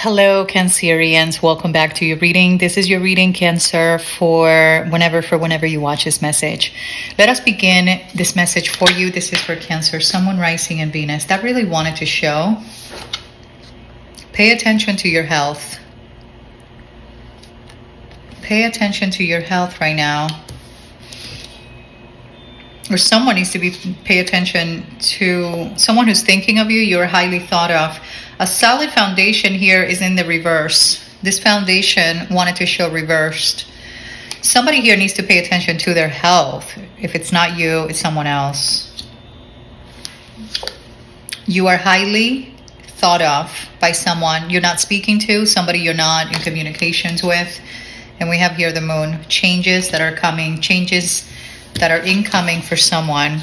Hello, Cancerians. Welcome back to your reading. This is your reading, Cancer, for whenever you watch this message. Let us begin this message for you. This is for Cancer, someone rising in Venus. That really wanted to show. Pay attention to your health. Pay attention to your health right now. Or someone needs to pay attention to someone who's thinking of you. You're highly thought of. A solid foundation here is in the reverse. This foundation wanted to show reversed. Somebody here needs to pay attention to their health. If it's not you, it's someone else. You are highly thought of by someone you're not speaking to, somebody you're not in communications with. And we have here the moon. Changes that are coming, changes that are incoming for someone.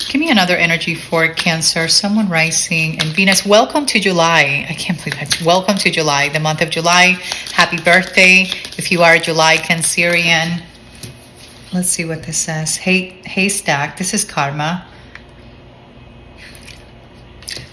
Give me another energy for Cancer, someone rising in Venus. Welcome to July. I can't believe that. Welcome to July, the month of July. Happy birthday if you are a July Cancerian. Let's see what this says. Haystack. This is karma.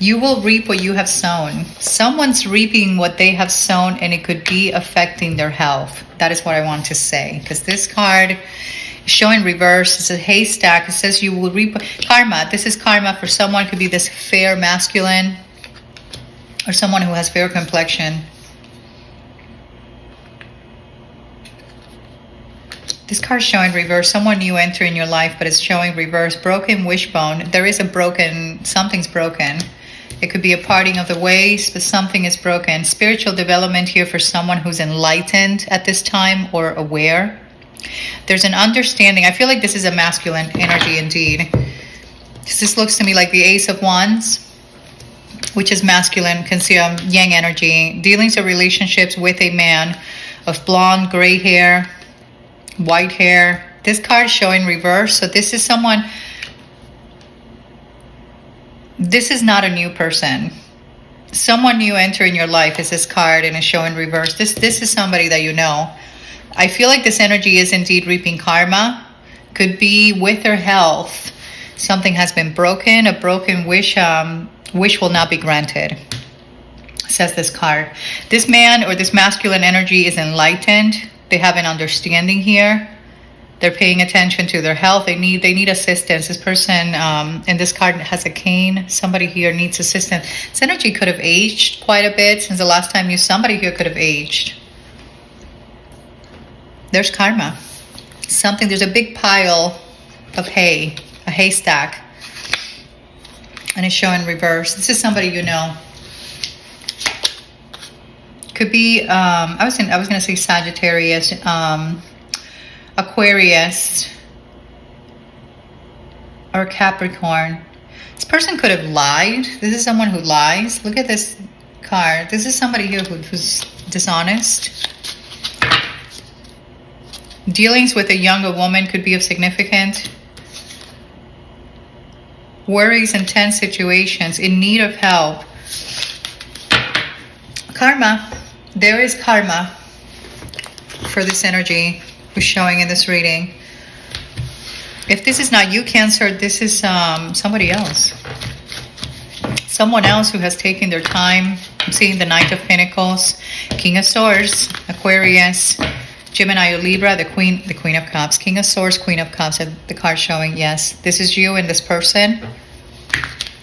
You will reap what you have sown. Someone's reaping what they have sown, and it could be affecting their health. That is what I want to say. Because this card is showing reverse. It's a haystack. It says you will reap karma. This is karma for someone. It could be this fair masculine or someone who has fair complexion. This card is showing reverse. Someone new entering your life, but it's showing reverse. Broken wishbone. There is something's broken. It could be a parting of the ways, but something is broken. Spiritual development here for someone who's enlightened at this time or aware. There's an understanding. I feel like this is a masculine energy indeed. This looks to me like the Ace of Wands, which is masculine, can see a yang energy. Dealings or relationships with a man of blonde, gray hair, white hair. This card is showing reverse. So this is someone... This is not a new person. Someone new entering your life is this card and is showing reverse. This is somebody that you know. I feel like this energy is indeed reaping karma. Could be with their health. Something has been broken. A broken wish will not be granted, says this card. This man or this masculine energy is enlightened. They have an understanding here. They're paying attention to their health. They need assistance. This person, and this card has a cane. Somebody here needs assistance. This energy could have aged quite a bit since the last time you. Somebody here could have aged. There's karma. There's a big pile of hay, a haystack, and it's showing reverse. This is somebody you know. Could be. I was gonna say Sagittarius. Aquarius or Capricorn. This person could have lied. This is someone who lies. Look at this card. This is somebody here who's dishonest. Dealings with a younger woman could be of significance. Worries in tense situations, in need of help. Karma. There is karma for this energy who's showing in this reading. If this is not you, Cancer, this is somebody else. Someone else who has taken their time. I'm seeing the Knight of Pentacles, King of Swords, Aquarius, Gemini or Libra, the Queen of Cups, King of Swords, Queen of Cups, and the card showing, yes, this is you and this person.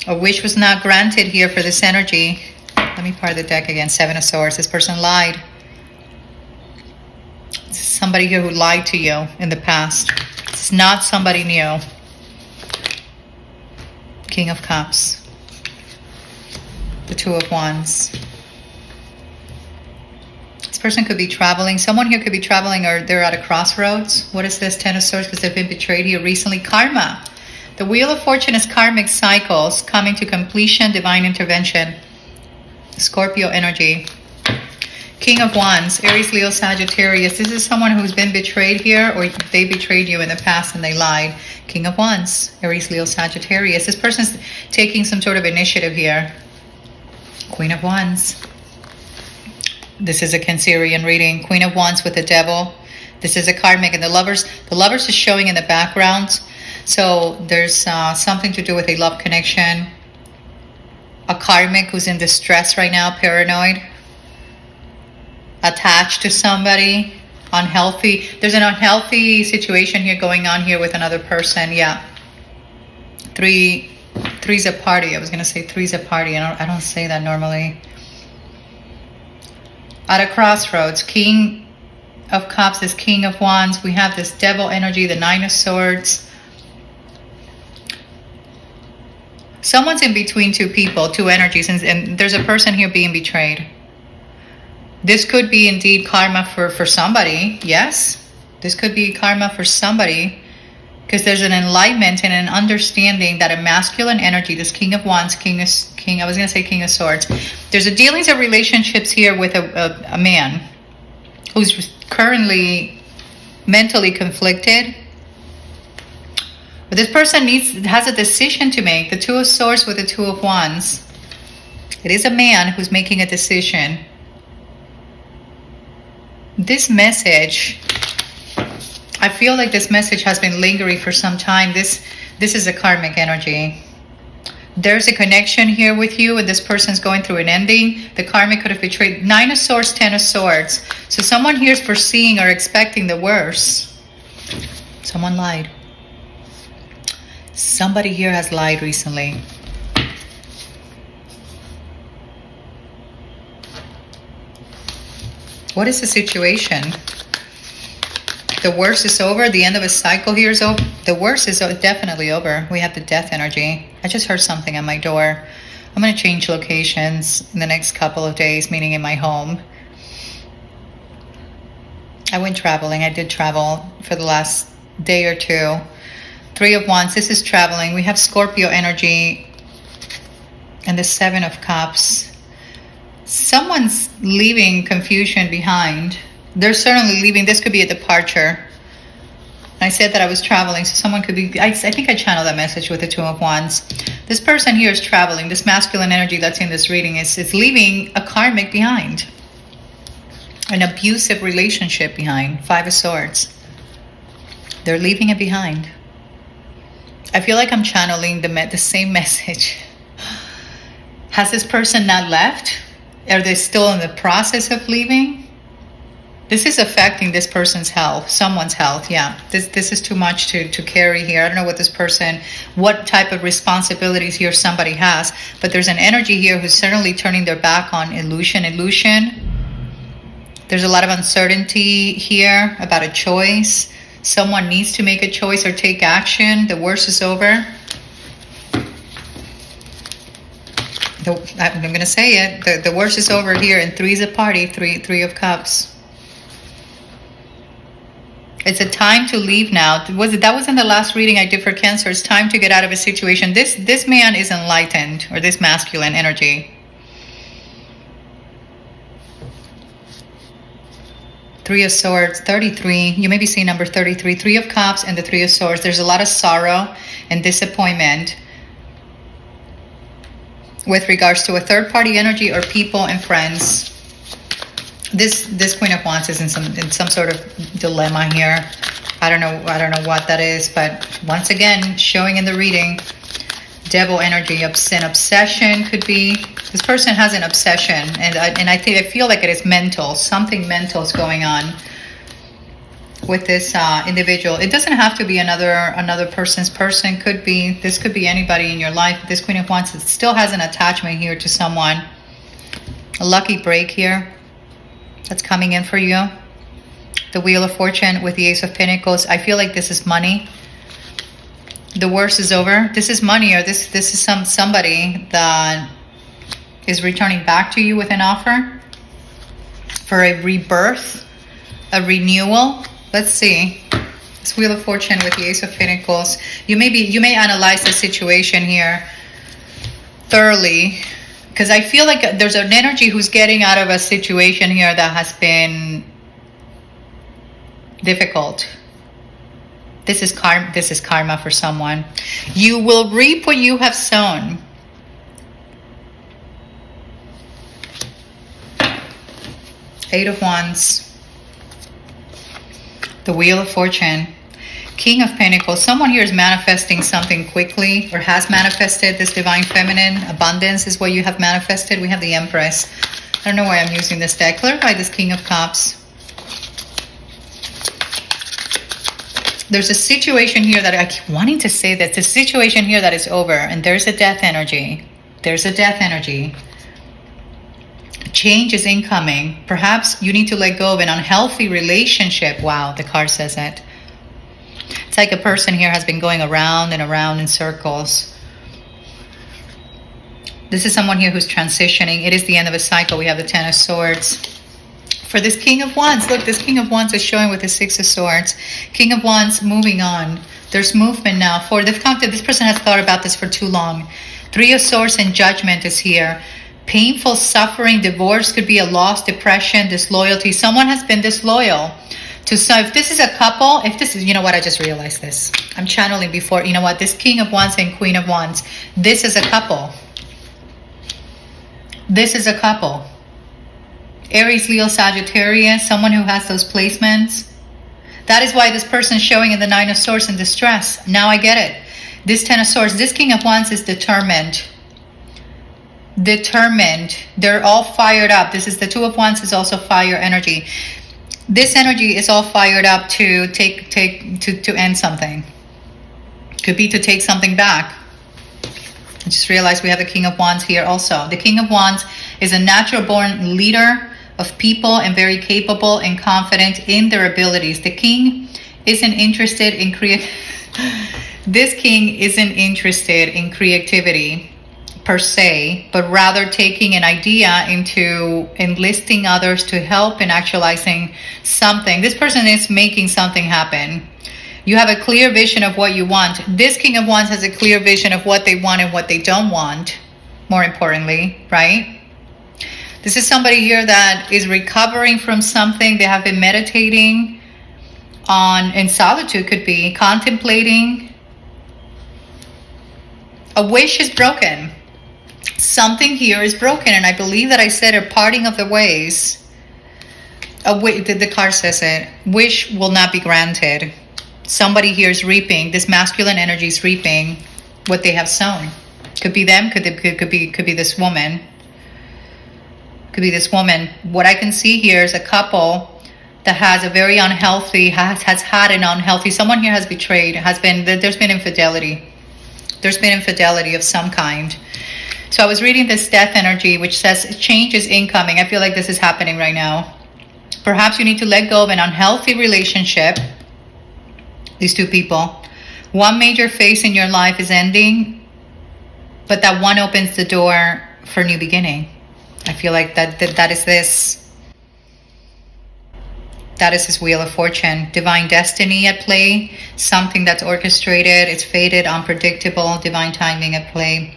A wish was not granted here for this energy. Let me part the deck again. Seven of Swords. This person lied. Somebody here who lied to you in the past. It's not somebody new. King of Cups. The Two of Wands. This person could be traveling. Someone here could be traveling or they're at a crossroads. What is this? Ten of Swords, because they've been betrayed here recently. Karma. The Wheel of Fortune is karmic cycles coming to completion, divine intervention. Scorpio energy. King of Wands, Aries, Leo, Sagittarius. This is someone who's been betrayed here, or they betrayed you in the past and they lied. King of Wands, Aries, Leo, Sagittarius. This person's taking some sort of initiative here. Queen of Wands. This is a Cancerian reading. Queen of Wands with the Devil. This is a karmic, and the lovers is showing in the background. So there's something to do with a love connection. A karmic who's in distress right now, paranoid, attached to somebody, unhealthy. There's an unhealthy situation here going on here with another person. Yeah. Three's a party. I was going to say three's a party. I don't say that normally. At a crossroads, King of Cups is King of Wands. We have this devil energy, the Nine of Swords. Someone's in between two people, two energies, and there's a person here being betrayed. This could be indeed karma for somebody. Yes, this could be karma for somebody, because there's an enlightenment and an understanding that a masculine energy, this King of Wands, King, I was going to say King of Swords. There's a dealings of relationships here with a man who's currently mentally conflicted. But this person has a decision to make. The Two of Swords with the Two of Wands. It is a man who's making a decision. This message, I feel like this message has been lingering for some time. This is a karmic energy. There's a connection here with you, and this person's going through an ending. The karmic could have betrayed. Nine of Swords, Ten of Swords. So someone here is foreseeing or expecting the worst. Someone lied. Somebody here has lied recently. What is the situation? The worst is over. The end of a cycle here is over. The worst is definitely over. We have the death energy. I just heard something at my door. I'm going to change locations in the next couple of days, meaning in my home. I went traveling. I did travel for the last day or two. Three of Wands. This is traveling. We have Scorpio energy and the Seven of Cups. Someone's leaving confusion behind. They're certainly leaving. This could be a departure. I said that I was traveling, so someone could be... I think I channeled that message with the Two of Wands. This person here is traveling. This masculine energy that's in this reading is leaving a karmic behind. An abusive relationship behind. Five of Swords. They're leaving it behind. I feel like I'm channeling the same message. Has this person not left? Are they still in the process of leaving? This is affecting this person's health, someone's health. Yeah, this is too much to carry here. I don't know what type of responsibilities here somebody has, but there's an energy here who's certainly turning their back on illusion. There's a lot of uncertainty here about a choice. Someone needs to make a choice or take action. The worst is over. I'm going to say it. The worst is over here, and three's a party. Three of Cups. It's a time to leave now. That was in the last reading I did for Cancer. It's time to get out of a situation. This man is enlightened, or this masculine energy. Three of Swords, 33. You may be seeing number 33. Three of Cups and the Three of Swords. There's a lot of sorrow and disappointment with regards to a third-party energy or people and friends. This Queen of Wands is in some sort of dilemma here. I don't know what that is, but once again, showing in the reading, devil energy, obsession could be. This person has an obsession, and I feel like it is mental. Something mental is going on with this individual. It doesn't have to be another person's person. This could be anybody in your life. This Queen of Wands still has an attachment here to someone. A lucky break here that's coming in for you. The Wheel of Fortune with the Ace of Pentacles. I feel like this is money. The worst is over. This is money, or this is somebody that is returning back to you with an offer for a rebirth, a renewal. Let's see. This Wheel of Fortune with the Ace of Pentacles. You may analyze the situation here thoroughly, because I feel like there's an energy who's getting out of a situation here that has been difficult. This is karma for someone. You will reap what you have sown. Eight of Wands. The Wheel of Fortune. King of Pentacles. Someone here is manifesting something quickly, or has manifested this divine feminine. Abundance is what you have manifested. We have the Empress. I don't know why I'm using this deck. Clarify this King of Cups. There's a situation here that I keep wanting to say that. It's a situation here that is over, and there's a death energy. There's a death energy. Change is incoming. Perhaps you need to let go of an unhealthy relationship. Wow, the card says it. It's like a person here has been going around and around in circles. This is someone here who's transitioning. It is the end of a cycle. We have the Ten of Swords. For this King of Wands, look, this King of Wands is showing with the Six of Swords. King of Wands moving on. There's movement now. For this person has thought about this for too long. Three of Swords and Judgment is here. Painful suffering, divorce, could be a loss, depression, disloyalty. Someone has been disloyal. So if this is a couple, if this is, you know what, I just realized this. I'm channeling before, you know what, this King of Wands and Queen of Wands, this is a couple. This is a couple. Aries, Leo, Sagittarius, someone who has those placements. That is why this person is showing in the Nine of Swords in distress. Now I get it. This Ten of Swords, this King of Wands is determined. Determined. They're all fired up. This is the Two of Wands is also fire energy. This energy is all fired up to to end something. Could be to take something back. I just realized we have the King of Wands here also. The King of Wands is a natural born leader of people and very capable and confident in their abilities. The King isn't interested in This King isn't interested in creativity per se, but rather taking an idea into enlisting others to help in actualizing something. This person is making something happen. You have a clear vision of what you want. This King of Wands has a clear vision of what they want and what they don't want, more importantly, right? This is somebody here that is recovering from something. They have been meditating on, in solitude could be, contemplating. A wish is broken. Something here is broken, and I believe that I said a parting of the ways. The card says it. Wish will not be granted. Somebody here is reaping. This masculine energy is reaping what they have sown. Could be them. Could be this woman. Could be this woman. What I can see here is a couple that has a very unhealthy, has had an unhealthy. Someone here has betrayed. There's been infidelity. There's been infidelity of some kind. So I was reading this death energy, which says change is incoming. I feel like this is happening right now. Perhaps you need to let go of an unhealthy relationship. These two people. One major phase in your life is ending, but that one opens the door for a new beginning. I feel like that is this. That is this Wheel of Fortune. Divine destiny at play. Something that's orchestrated. It's fated, unpredictable. Divine timing at play.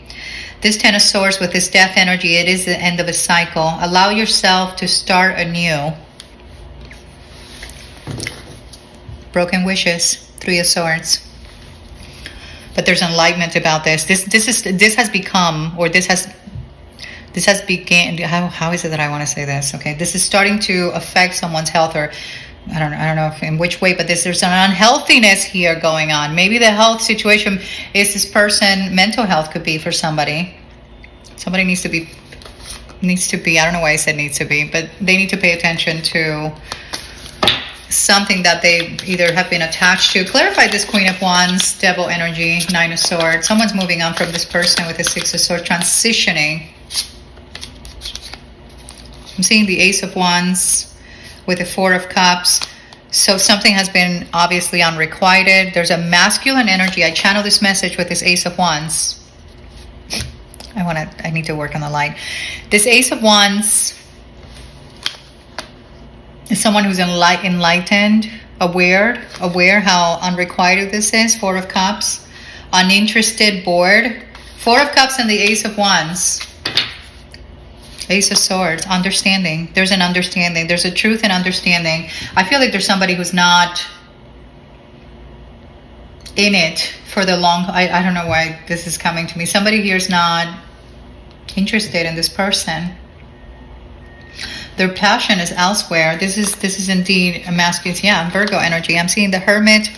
This Ten of Swords with this death energy, it is the end of a cycle. Allow yourself to start anew. Broken wishes. Three of Swords. But there's enlightenment about this. This has become, or this has began. How is it that I want to say this? Okay, this is starting to affect someone's health, or I don't know if in which way, but there's an unhealthiness here going on. Maybe the health situation is this person, mental health could be for somebody. Somebody needs to be, I don't know why I said needs to be, but they need to pay attention to something that they either have been attached to. Clarify this Queen of Wands, Devil energy, Nine of Swords. Someone's moving on from this person with the Six of Swords, transitioning. I'm seeing the Ace of Wands with the Four of Cups. So something has been obviously unrequited. There's a masculine energy. I channel this message with this Ace of Wands. I need to work on the light. This Ace of Wands is someone who's enlightened, aware how unrequited this is. Four of Cups, uninterested, bored. Four of Cups and the Ace of Wands. Ace of Swords, understanding. There's an understanding. There's a truth and understanding. I feel like there's somebody who's not in it for the long. I don't know why this is coming to me. Somebody here is not interested in this person. Their passion is elsewhere. This is indeed a masculine. Yeah, Virgo energy. I'm seeing the Hermit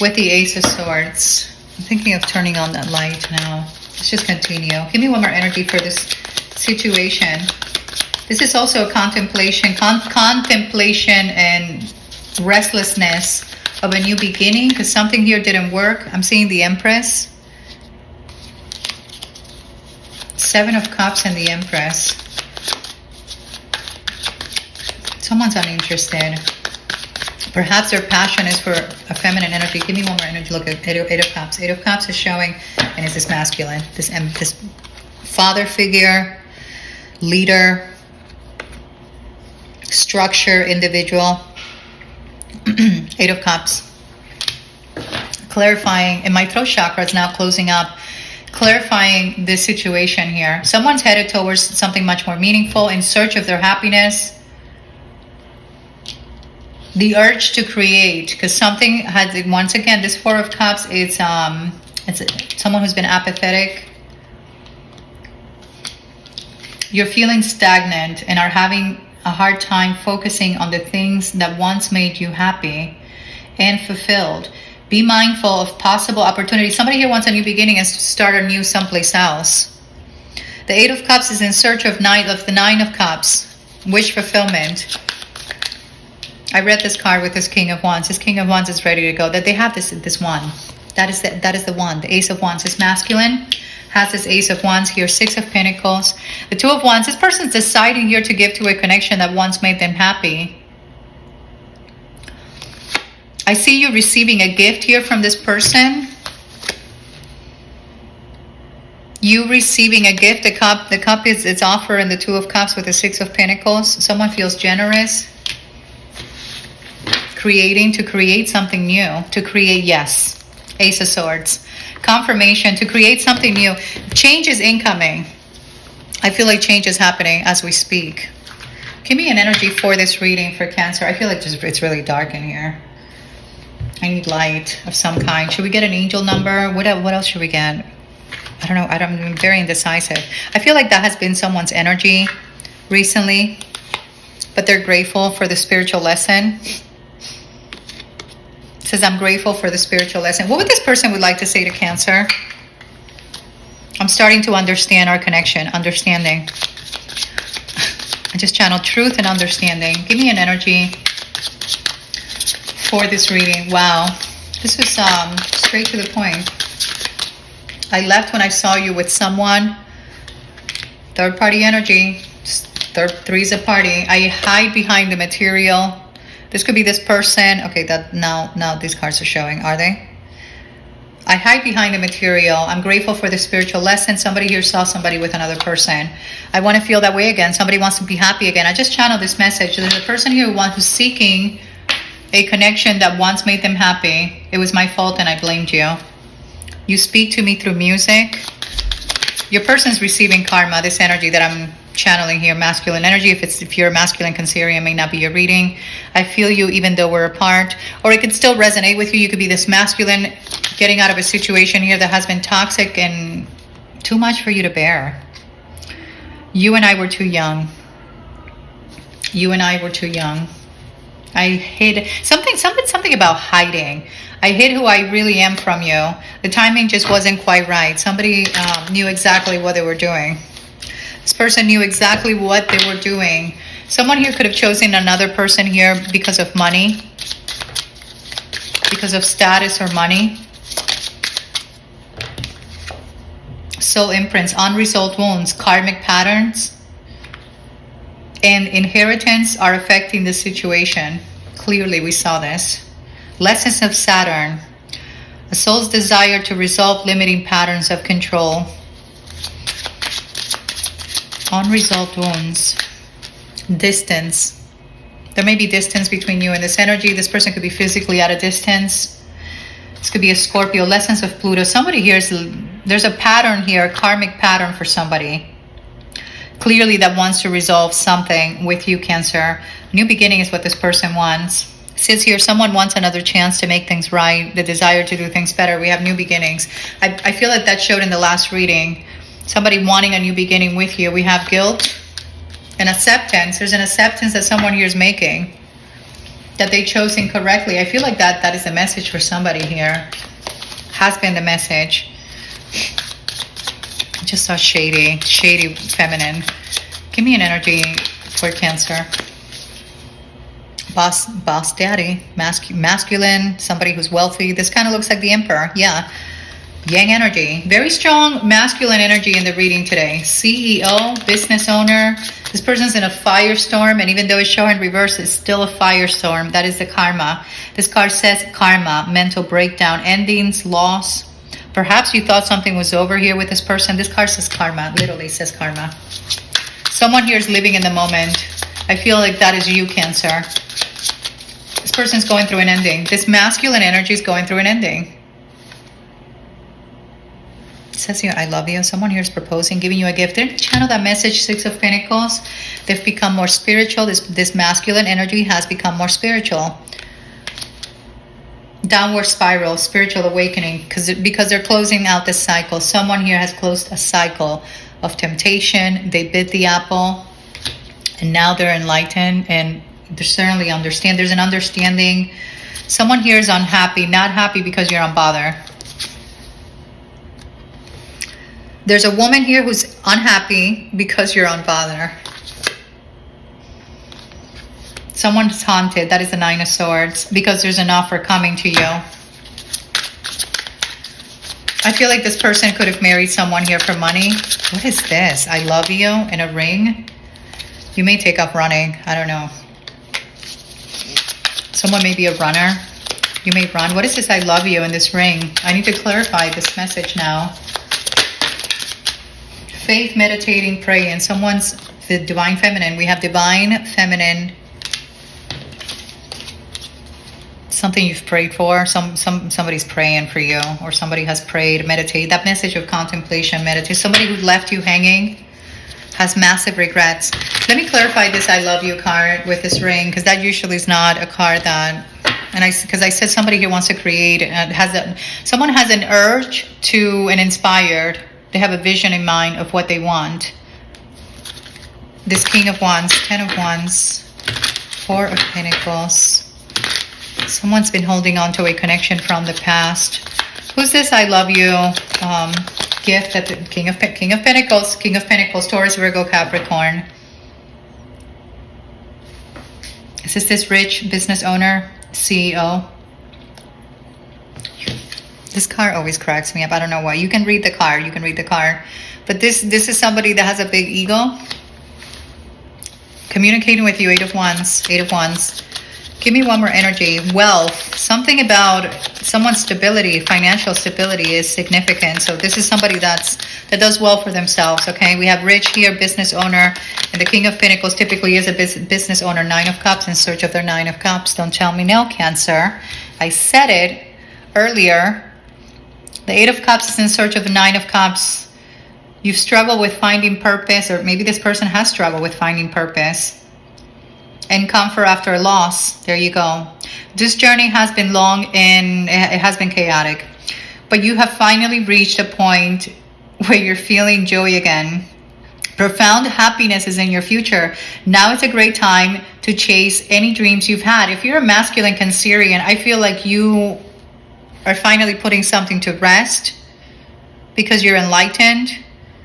with the Ace of Swords. I'm thinking of turning on that light now. Let's just continue. Give me one more energy for this situation. This is also a contemplation, contemplation and restlessness of a new beginning, because something here didn't work. I'm seeing the Empress. 7 of Cups and the Empress. Someone's uninterested. Perhaps their passion is for a feminine energy. Give me one more energy. Look at Eight of Cups. 8 of Cups is showing, and it's this masculine, this father figure, leader, structure, individual. 8 of Cups. Clarifying, and my throat chakra is now closing up. Clarifying this situation here. Someone's headed towards something much more meaningful, in search of their happiness. The urge to create, because something has, once again, this 4 of Cups, it's someone who's been apathetic. You're feeling stagnant and are having a hard time focusing on the things that once made you happy and fulfilled. Be mindful of possible opportunities. Somebody here wants a new beginning and start anew someplace else. The 8 of Cups is in search of the 9 of Cups. Wish fulfillment. I read this card with this King of Wands. This King of Wands is ready to go. That they have this one. That is the one. The Ace of Wands is masculine. Has this Ace of Wands here. 6 of Pentacles. The 2 of Wands. This person's deciding here to give to a connection that once made them happy. I see you receiving a gift here from this person. You receiving a gift. The cup is its offer in the 2 of Cups with the 6 of Pentacles. Someone feels generous. To create something new. To create, yes. Ace of Swords. Confirmation. To create something new. Change is incoming. I feel like change is happening as we speak. Give me an energy for this reading for Cancer. I feel like it's really dark in here. I need light of some kind. Should we get an angel number? What else should we get? I don't know. I'm very indecisive. I feel like that has been someone's energy recently, but they're grateful for the spiritual lesson. It says, I'm grateful for the spiritual lesson. What would this person would like to say to Cancer? I'm starting to understand our connection. Understanding. I just channeled truth and understanding. Give me an energy for this reading. Wow. This was straight to the point. I left when I saw you with someone. Third party energy. Three's a party. I hide behind the material. This could be this person. Okay, that now these cards are showing, are they? I hide behind the material. I'm grateful for the spiritual lesson. Somebody here saw somebody with another person. I want to feel that way again. Somebody wants to be happy again. I just channeled this message. There's a person here who's seeking a connection that once made them happy. It was my fault and I blamed you. You speak to me through music. Your person's receiving karma, this energy that I'm channeling here, masculine energy. If you're a masculine Cancerian, it may not be your reading. I feel you even though we're apart. Or it could still resonate with you. You could be this masculine getting out of a situation here that has been toxic and too much for you to bear. You and I were too young. You and I were too young. I hid something about hiding. I hid who I really am from you. The timing just wasn't quite right. Somebody knew exactly what they were doing. This person knew exactly what they were doing. Someone here could have chosen another person here because of money, because of status or money. Soul imprints, unresolved wounds, karmic patterns, and inheritance are affecting the situation. Clearly, we saw this. Lessons of Saturn. A soul's desire to resolve limiting patterns of control. Unresolved wounds. Distance. There may be distance between you and this energy. This person could be physically at a distance. This could be a Scorpio. Lessons of Pluto. Somebody here there's a pattern here, a karmic pattern for somebody. Clearly that wants to resolve something with you, Cancer. New beginning is what this person wants. It says here, someone wants another chance to make things right. The desire to do things better. We have new beginnings. I feel like that showed in the last reading. Somebody wanting a new beginning with you. We have guilt and acceptance. There's an acceptance that someone here is making. that they chose incorrectly. I feel like that is a message for somebody here. Has been the message. I just saw shady feminine. Give me an energy for Cancer. Boss daddy, masculine, somebody who's wealthy. This kind of looks like the Emperor. Yeah. Yang energy. Very strong masculine energy in the reading today. CEO, business owner. This person's in a firestorm, and even though it's showing reverse, it's still a firestorm. That is the karma. This card says karma, mental breakdown, endings, loss. Perhaps you thought something was over here with this person. This card says karma, literally says karma. Someone here is living in the moment. I feel like that is you, Cancer. This person's going through an ending. This masculine energy is going through an ending. It says here, I love you. Someone here is proposing, giving you a gift. They channel that message, Six of Pentacles. They've become more spiritual. This masculine energy has become more spiritual. Downward spiral, spiritual awakening, because they're closing out this cycle. Someone here has closed a cycle of temptation. They bit the apple, and now they're enlightened, and they certainly understand. There's an understanding. Someone here is unhappy, not happy because you're unbothered. There's a woman here who's unhappy because you're unbothered. Someone's haunted. That is the Nine of Swords, because there's an offer coming to you. I feel like this person could have married someone here for money. What is this? I love you in a ring. You may take off running. I don't know. Someone may be a runner. You may run. What is this I love you in this ring? I need to clarify this message now. Faith, meditating, praying. Someone's the divine feminine. We have divine feminine. Something you've prayed for. Somebody's praying for you, or somebody has prayed, meditate. That message of contemplation, meditate. Somebody who left you hanging has massive regrets. Let me clarify this I love you card with this ring, because that usually is not a card that, because I said somebody here wants to create, someone has an urge to, and inspired. They have a vision in mind of what they want. This King of Wands, Ten of Wands, Four of Pentacles. Someone's been holding on to a connection from the past. Who's this I love you gift? That the King of Pentacles, Taurus, Virgo, Capricorn. Is this rich business owner, CEO? This card always cracks me up. I don't know why. You can read the card. But this is somebody that has a big ego. Communicating with you, Eight of Wands. Give me one more energy. Wealth. Something about someone's stability, financial stability is significant. So this is somebody that does well for themselves, okay? We have rich here, business owner. And the King of Pentacles typically is a business owner. Nine of Cups, in search of their Nine of Cups. Don't tell me no, Cancer. I said it earlier. The Eight of Cups is in search of the Nine of Cups. You've struggled with finding purpose, or maybe this person has struggled with finding purpose. And comfort after a loss. There you go. This journey has been long and it has been chaotic. But you have finally reached a point where you're feeling joy again. Profound happiness is in your future. Now is a great time to chase any dreams you've had. If you're a masculine Cancerian, I feel like you are finally putting something to rest because you're enlightened,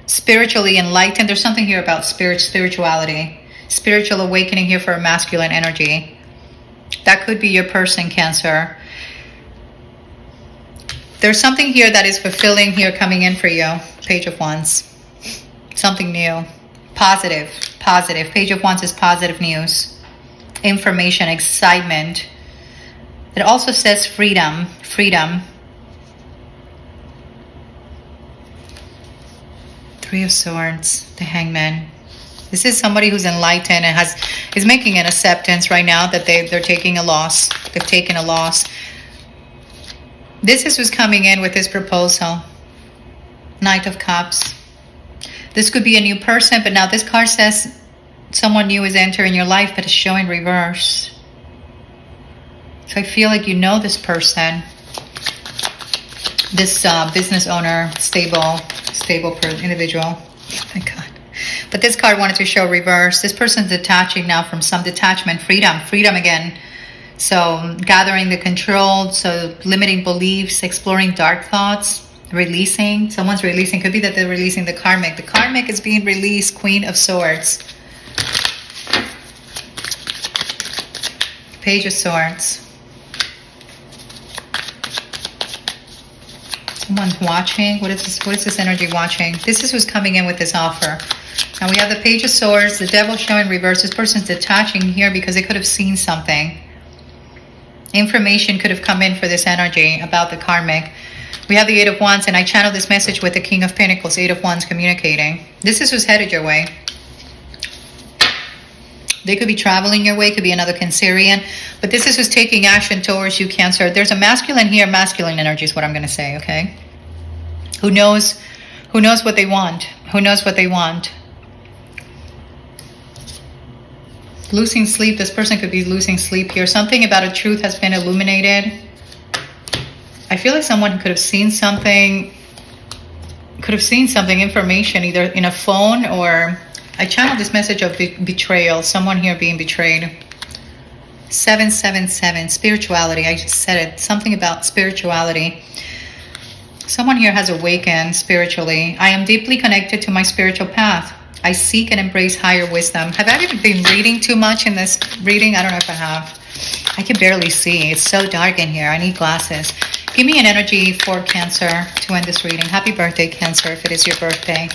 spiritually enlightened. There's something here about spirituality, spiritual awakening here for a masculine energy. That could be your person, Cancer. There's something here that is fulfilling here coming in for you. Page of Wands. Something new. Positive. Page of Wands is positive news. Information, excitement. It also says freedom. Three of Swords, the Hangman. This is somebody who's enlightened and is making an acceptance right now that they're taking a loss. They've taken a loss. This is who's coming in with this proposal. Knight of Cups. This could be a new person, but now this card says someone new is entering your life, but it's showing reverse. So I feel like you know this person. This business owner, stable individual. Oh my God. But this card wanted to show reverse. This person's detaching now from some detachment. Freedom again. So gathering the control, so limiting beliefs, exploring dark thoughts, releasing. Someone's releasing. Could be that they're releasing the karmic. The karmic is being released. Queen of Swords. Page of Swords. Someone's watching. What is this? What is this energy watching? This is who's coming in with this offer. Now we have the Page of Swords, the Devil showing reverse. This person's detaching here because they could have seen something. Information could have come in for this energy about the karmic. We have the Eight of Wands, and I channel this message with the King of Pentacles, Eight of Wands communicating. This is who's headed your way. They could be traveling your way, could be another Cancerian, but this is who's taking action towards you, Cancer. There's a masculine here, masculine energy is what I'm going to say, okay? Who knows what they want? Who knows what they want? Losing sleep, this person could be losing sleep here. Something about a truth has been illuminated. I feel like someone could have seen something, information, either in a phone or... I channeled this message of betrayal. Someone here being betrayed. 777. Spirituality. I just said it. Something about spirituality. Someone here has awakened spiritually. I am deeply connected to my spiritual path. I seek and embrace higher wisdom. Have I been reading too much in this reading? I don't know if I have. I can barely see. It's so dark in here. I need glasses. Give me an energy for Cancer to end this reading. Happy birthday, Cancer, if it is your birthday.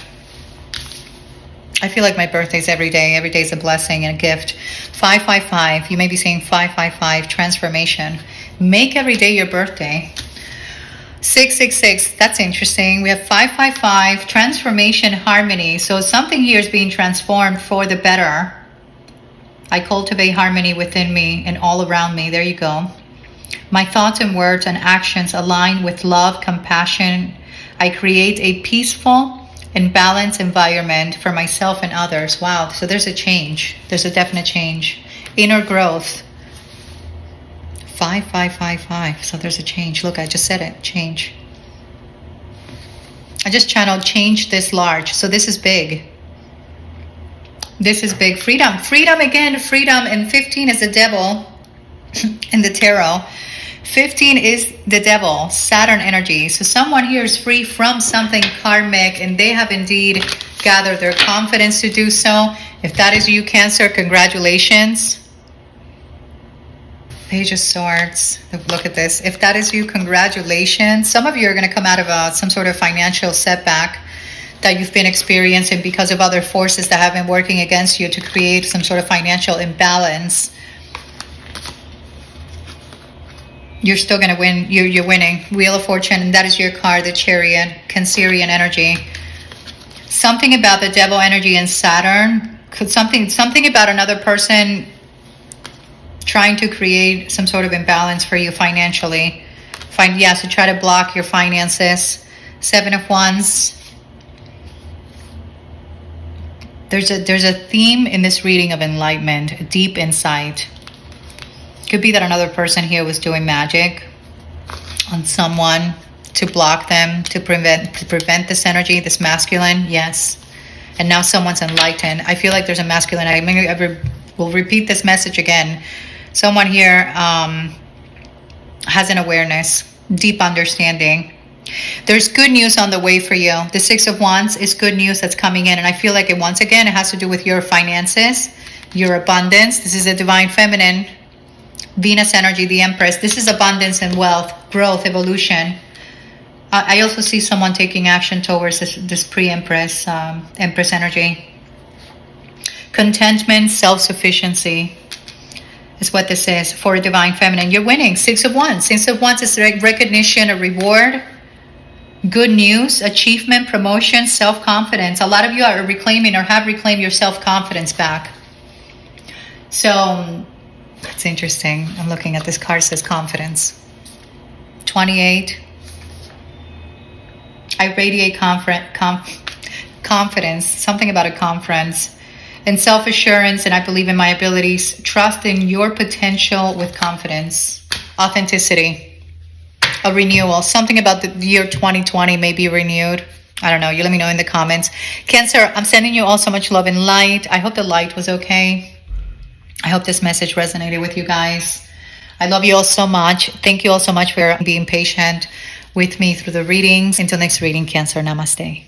I feel like my birthday's every day. Every day is a blessing and a gift. 555. You may be saying 555. Transformation. Make every day your birthday. 666. That's interesting. We have 555. Transformation, harmony. So something here is being transformed for the better. I cultivate harmony within me and all around me. There you go. My thoughts and words and actions align with love, compassion. I create a peaceful and balanced environment for myself and others. Wow, so there's a change. There's a definite change. Inner growth. 5555. So there's a change. Look, I just said it. Change. I just channeled change this large. So this is big. This is big. Freedom. Freedom again. Freedom. And 15 is the devil in the tarot. 15 is the devil, Saturn energy. So someone here is free from something karmic, and they have indeed gathered their confidence to do so. If that is you, Cancer, congratulations. Page of Swords. Look at this. If that is you, congratulations. Some of you are going to come out of some sort of financial setback that you've been experiencing because of other forces that have been working against you to create some sort of financial imbalance. You're still going to win. You're winning. Wheel of Fortune, and that is your card, the Chariot, Cancerian energy. Something about the devil energy and Saturn. Something about another person trying to create some sort of imbalance for you financially. So try to block your finances. 7 of Wands. There's a theme in this reading of enlightenment, deep insight. Could be that another person here was doing magic on someone to block them, to prevent this energy, this masculine. Yes. And now someone's enlightened. I feel like there's a masculine. We'll repeat this message again. Someone here has an awareness, deep understanding. There's good news on the way for you. The 6 of Wands is good news that's coming in. And I feel like once again, it has to do with your finances, your abundance. This is a divine feminine. Venus energy, the Empress. This is abundance and wealth, growth, evolution. I also see someone taking action towards this pre-Empress, Empress energy. Contentment, self-sufficiency is what this is for a divine feminine. You're winning. 6 of Wands. 6 of Wands is recognition, a reward, good news, achievement, promotion, self-confidence. A lot of you are reclaiming or have reclaimed your self-confidence back. So that's interesting. I'm looking at this card, says confidence. 28. I radiate confidence. Something about a conference. And self-assurance, and I believe in my abilities. Trust in your potential with confidence. Authenticity. A renewal. Something about the year 2020 may be renewed. I don't know. You let me know in the comments. Cancer, I'm sending you all so much love and light. I hope the light was okay. I hope this message resonated with you guys. I love you all so much. Thank you all so much for being patient with me through the readings. Until next reading, Cancer. Namaste.